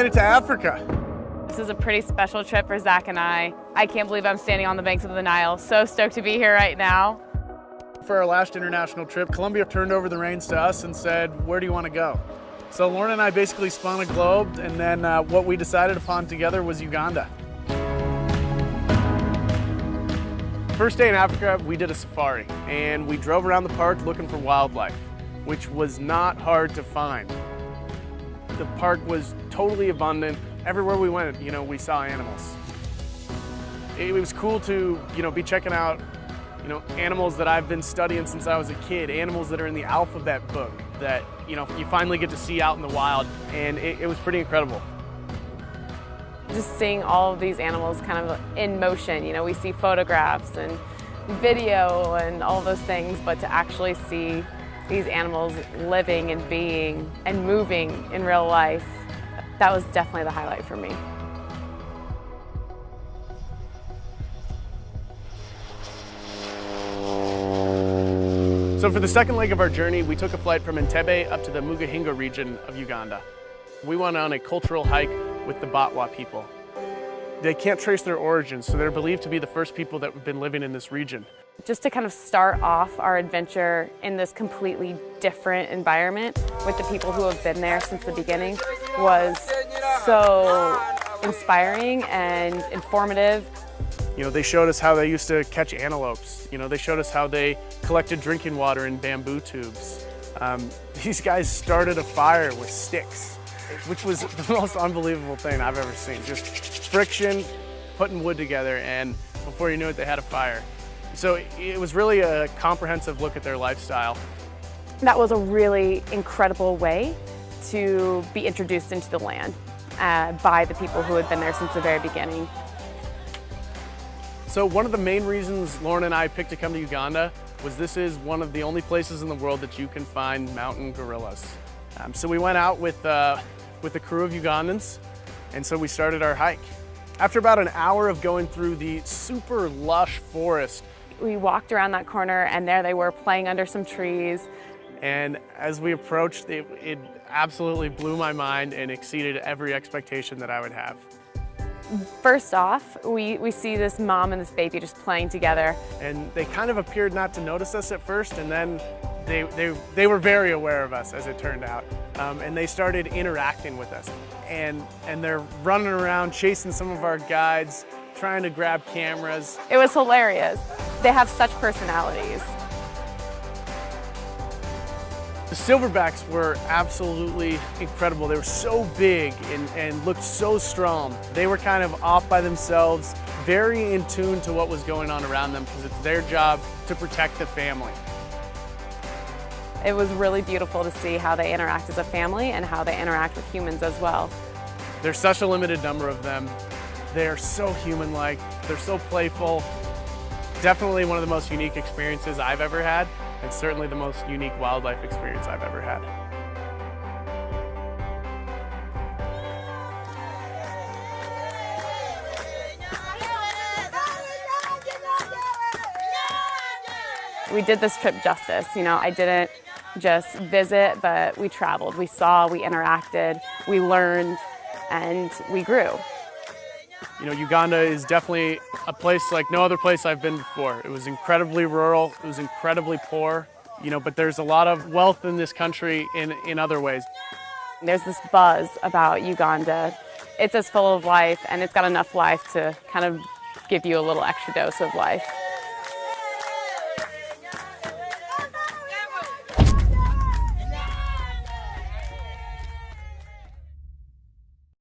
it to Africa. This is a pretty special trip for Zach and I. I can't believe I'm standing on the banks of the Nile. So stoked to be here right now. For our last international trip, Colombia turned over the reins to us and said, where do you want to go? So Lauren and I basically spun a globe, and then what we decided upon together was Uganda. First day in Africa, we did a safari, and we drove around the park looking for wildlife, which was not hard to find. The park was totally abundant. Everywhere we went, we saw animals. It was cool to, be checking out, animals that I've been studying since I was a kid, animals that are in the alphabet book that, you finally get to see out in the wild, and it was pretty incredible. Just seeing all of these animals kind of in motion, we see photographs and video and all those things, but to actually see these animals living and being and moving in real life, that was definitely the highlight for me. So for the second leg of our journey, we took a flight from Entebbe up to the Mugahinga region of Uganda. We went on a cultural hike with the Batwa people. They can't trace their origins, so they're believed to be the first people that have been living in this region. Just to kind of start off our adventure in this completely different environment with the people who have been there since the beginning was so inspiring and informative. They showed us how they used to catch antelopes. They showed us how they collected drinking water in bamboo tubes. These guys started a fire with sticks, which was the most unbelievable thing I've ever seen. Just friction, putting wood together, and before you knew it, they had a fire. So it was really a comprehensive look at their lifestyle. That was a really incredible way to be introduced into the land by the people who had been there since the very beginning. So one of the main reasons Lauren and I picked to come to Uganda was this is one of the only places in the world that you can find mountain gorillas. So we went out with a crew of Ugandans, and so we started our hike. After about an hour of going through the super lush forest, we walked around that corner, and there they were playing under some trees. And as we approached, it absolutely blew my mind and exceeded every expectation that I would have. First off, we see this mom and this baby just playing together. And they kind of appeared not to notice us at first, and then they were very aware of us, as it turned out. And they started interacting with us. And they're running around chasing some of our guides, trying to grab cameras. It was hilarious. They have such personalities. The silverbacks were absolutely incredible. They were so big and looked so strong. They were kind of off by themselves, very in tune to what was going on around them because it's their job to protect the family. It was really beautiful to see how they interact as a family and how they interact with humans as well. There's such a limited number of them. They're so human-like, they're so playful. Definitely one of the most unique experiences I've ever had, and certainly the most unique wildlife experience I've ever had. We did this trip justice. I didn't just visit, but we traveled. We saw, we interacted, we learned, and we grew. Uganda is definitely a place like no other place I've been before. It was incredibly rural, it was incredibly poor, but there's a lot of wealth in this country in other ways. There's this buzz about Uganda. It's as full of life, and it's got enough life to kind of give you a little extra dose of life.